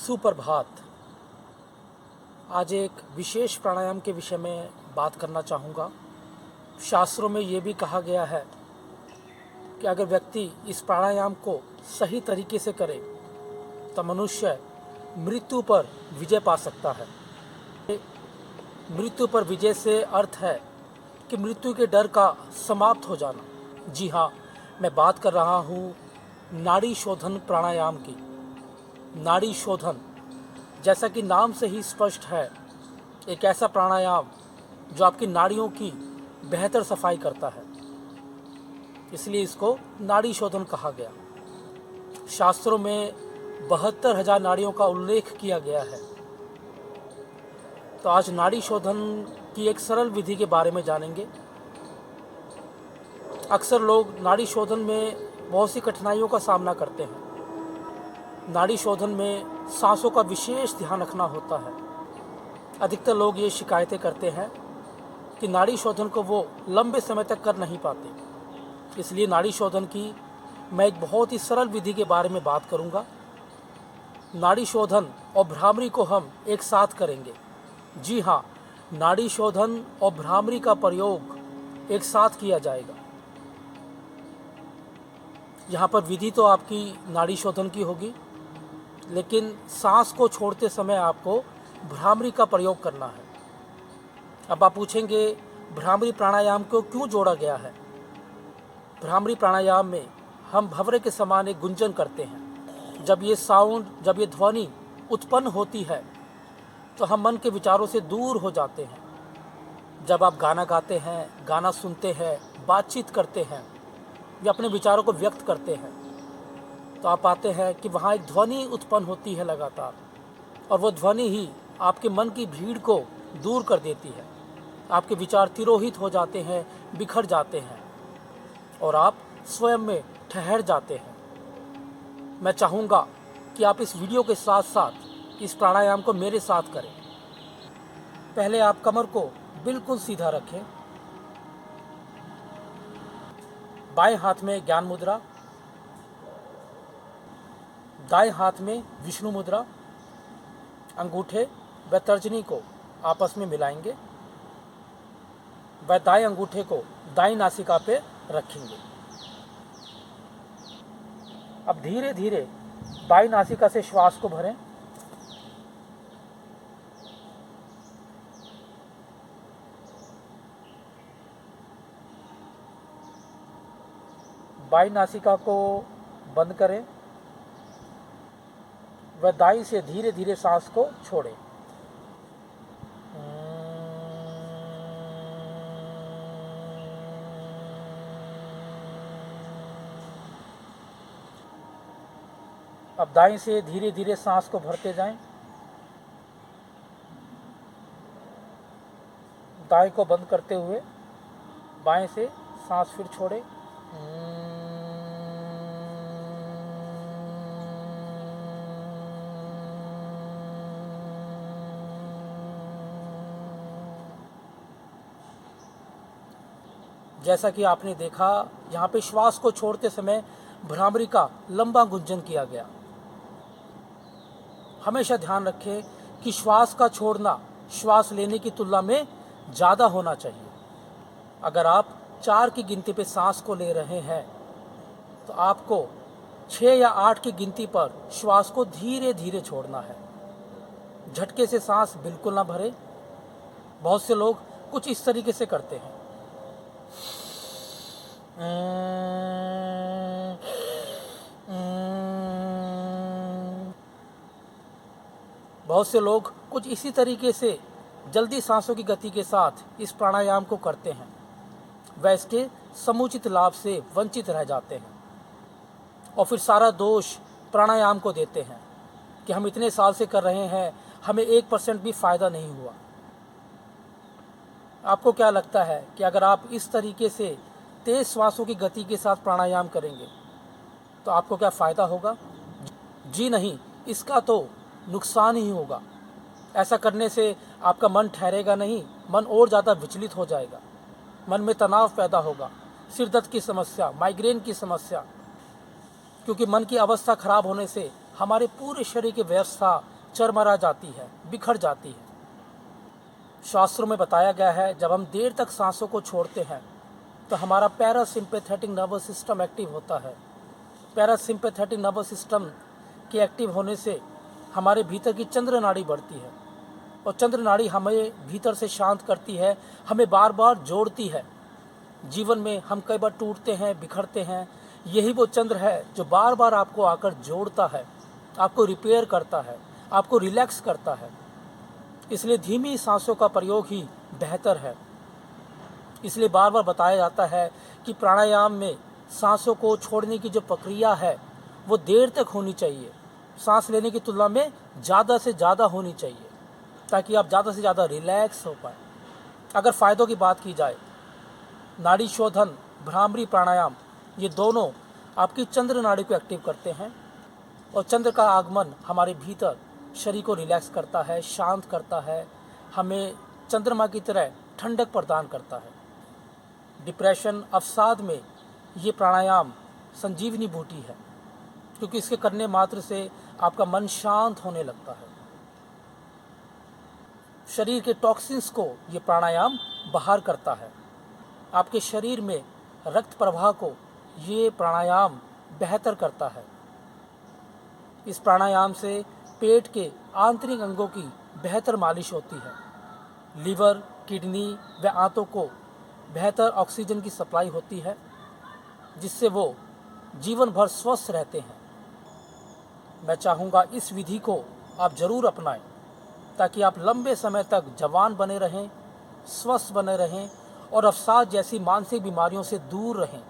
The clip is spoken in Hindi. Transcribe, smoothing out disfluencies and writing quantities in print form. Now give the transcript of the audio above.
सुप्रभात। आज एक विशेष प्राणायाम के विषय में बात करना चाहूँगा। शास्त्रों में ये भी कहा गया है कि अगर व्यक्ति इस प्राणायाम को सही तरीके से करे तो मनुष्य मृत्यु पर विजय पा सकता है। मृत्यु पर विजय से अर्थ है कि मृत्यु के डर का समाप्त हो जाना। जी हाँ, मैं बात कर रहा हूँ नाड़ी शोधन प्राणायाम की। नाड़ी शोधन, जैसा कि नाम से ही स्पष्ट है, एक ऐसा प्राणायाम जो आपकी नाड़ियों की बेहतर सफाई करता है, इसलिए इसको नाड़ी शोधन कहा गया। शास्त्रों में 72,000 नाड़ियों का उल्लेख किया गया है। तो आज नाड़ी शोधन की एक सरल विधि के बारे में जानेंगे। अक्सर लोग नाड़ी शोधन में बहुत सी कठिनाइयों का सामना करते हैं। नाड़ी शोधन में सांसों का विशेष ध्यान रखना होता है। अधिकतर लोग ये शिकायतें करते हैं कि नाड़ी शोधन को वो लंबे समय तक कर नहीं पाते। इसलिए नाड़ी शोधन की मैं एक बहुत ही सरल विधि के बारे में बात करूँगा। नाड़ी शोधन और भ्रामरी को हम एक साथ करेंगे। जी हाँ, नाड़ी शोधन और भ्रामरी का प्रयोग एक साथ किया जाएगा। यहाँ पर विधि तो आपकी नाड़ी शोधन की होगी, लेकिन सांस को छोड़ते समय आपको भ्रामरी का प्रयोग करना है। अब आप पूछेंगे, भ्रामरी प्राणायाम को क्यों जोड़ा गया है? भ्रामरी प्राणायाम में हम भंवरे के समान एक गुंजन करते हैं। जब ये ध्वनि उत्पन्न होती है तो हम मन के विचारों से दूर हो जाते हैं। जब आप गाना गाते हैं, गाना सुनते हैं, बातचीत करते हैं या अपने विचारों को व्यक्त करते हैं, तो आप पाते हैं कि वहाँ एक ध्वनि उत्पन्न होती है लगातार, और वो ध्वनि ही आपके मन की भीड़ को दूर कर देती है। आपके विचार तिरोहित हो जाते हैं, बिखर जाते हैं और आप स्वयं में ठहर जाते हैं। मैं चाहूँगा कि आप इस वीडियो के साथ साथ इस प्राणायाम को मेरे साथ करें। पहले आप कमर को बिल्कुल सीधा रखें। बाएं हाथ में ज्ञान मुद्रा, दाएं हाथ में विष्णु मुद्रा। अंगूठे व तर्जनी को आपस में मिलाएंगे व दाएं अंगूठे को दाईं नासिका पे रखेंगे। अब धीरे धीरे बाईं नासिका से श्वास को भरें। बाईं नासिका को बंद करें वह दाईं से धीरे धीरे सांस को छोड़ें। अब दाईं से धीरे धीरे सांस को भरते जाएं। दाईं को बंद करते हुए बाएं से सांस फिर छोड़ें। जैसा कि आपने देखा, यहाँ पे श्वास को छोड़ते समय भ्रामरी का लंबा गुंजन किया गया। हमेशा ध्यान रखें कि श्वास का छोड़ना श्वास लेने की तुलना में ज़्यादा होना चाहिए। अगर आप 4 की गिनती पे सांस को ले रहे हैं तो आपको 6 या 8 की गिनती पर श्वास को धीरे धीरे छोड़ना है। झटके से सांस बिल्कुल ना भरें। बहुत से लोग कुछ इस तरीके से करते हैं। बहुत से लोग कुछ इसी तरीके से जल्दी सांसों की गति के साथ इस प्राणायाम को करते हैं, वह इसके समुचित लाभ से वंचित रह जाते हैं और फिर सारा दोष प्राणायाम को देते हैं कि हम इतने साल से कर रहे हैं, हमें 1% भी फ़ायदा नहीं हुआ। आपको क्या लगता है कि अगर आप इस तरीके से तेज श्वासों की गति के साथ प्राणायाम करेंगे तो आपको क्या फ़ायदा होगा? जी नहीं, इसका तो नुकसान ही होगा। ऐसा करने से आपका मन ठहरेगा नहीं, मन और ज़्यादा विचलित हो जाएगा। मन में तनाव पैदा होगा, सिर दर्द की समस्या, माइग्रेन की समस्या, क्योंकि मन की अवस्था खराब होने से हमारे पूरे शरीर की व्यवस्था चरमरा जाती है, बिखर जाती है। शास्त्रों में बताया गया है जब हम देर तक सांसों को छोड़ते हैं तो हमारा पैरासिम्पैथेटिक नर्वस सिस्टम एक्टिव होता है। पैरासिम्पैथेटिक नर्वस सिस्टम के एक्टिव होने से हमारे भीतर की चंद्र नाड़ी बढ़ती है और चंद्र नाड़ी हमें भीतर से शांत करती है, हमें बार बार जोड़ती है। जीवन में हम कई बार टूटते हैं, बिखरते हैं, यही वो चंद्र है जो बार बार आपको आकर जोड़ता है, आपको रिपेयर करता है, आपको रिलैक्स करता है। इसलिए धीमी सांसों का प्रयोग ही बेहतर है। इसलिए बार बार बताया जाता है कि प्राणायाम में सांसों को छोड़ने की जो प्रक्रिया है वो देर तक होनी चाहिए, सांस लेने की तुलना में ज़्यादा से ज़्यादा होनी चाहिए, ताकि आप ज़्यादा से ज़्यादा रिलैक्स हो पाए। अगर फ़ायदों की बात की जाए, नाड़ी शोधन, भ्रामरी प्राणायाम, ये दोनों आपकी चंद्र नाड़ी को एक्टिव करते हैं और चंद्र का आगमन हमारे भीतर शरीर को रिलैक्स करता है, शांत करता है, हमें चंद्रमा की तरह ठंडक प्रदान करता है। डिप्रेशन, अवसाद में ये प्राणायाम संजीवनी बूटी है, क्योंकि इसके करने मात्र से आपका मन शांत होने लगता है। शरीर के टॉक्सिन्स को ये प्राणायाम बाहर करता है। आपके शरीर में रक्त प्रवाह को ये प्राणायाम बेहतर करता है। इस प्राणायाम से पेट के आंतरिक अंगों की बेहतर मालिश होती है। लीवर, किडनी व आंतों को बेहतर ऑक्सीजन की सप्लाई होती है, जिससे वो जीवन भर स्वस्थ रहते हैं। मैं चाहूँगा इस विधि को आप ज़रूर अपनाएं, ताकि आप लंबे समय तक जवान बने रहें, स्वस्थ बने रहें और अवसाद जैसी मानसिक बीमारियों से दूर रहें।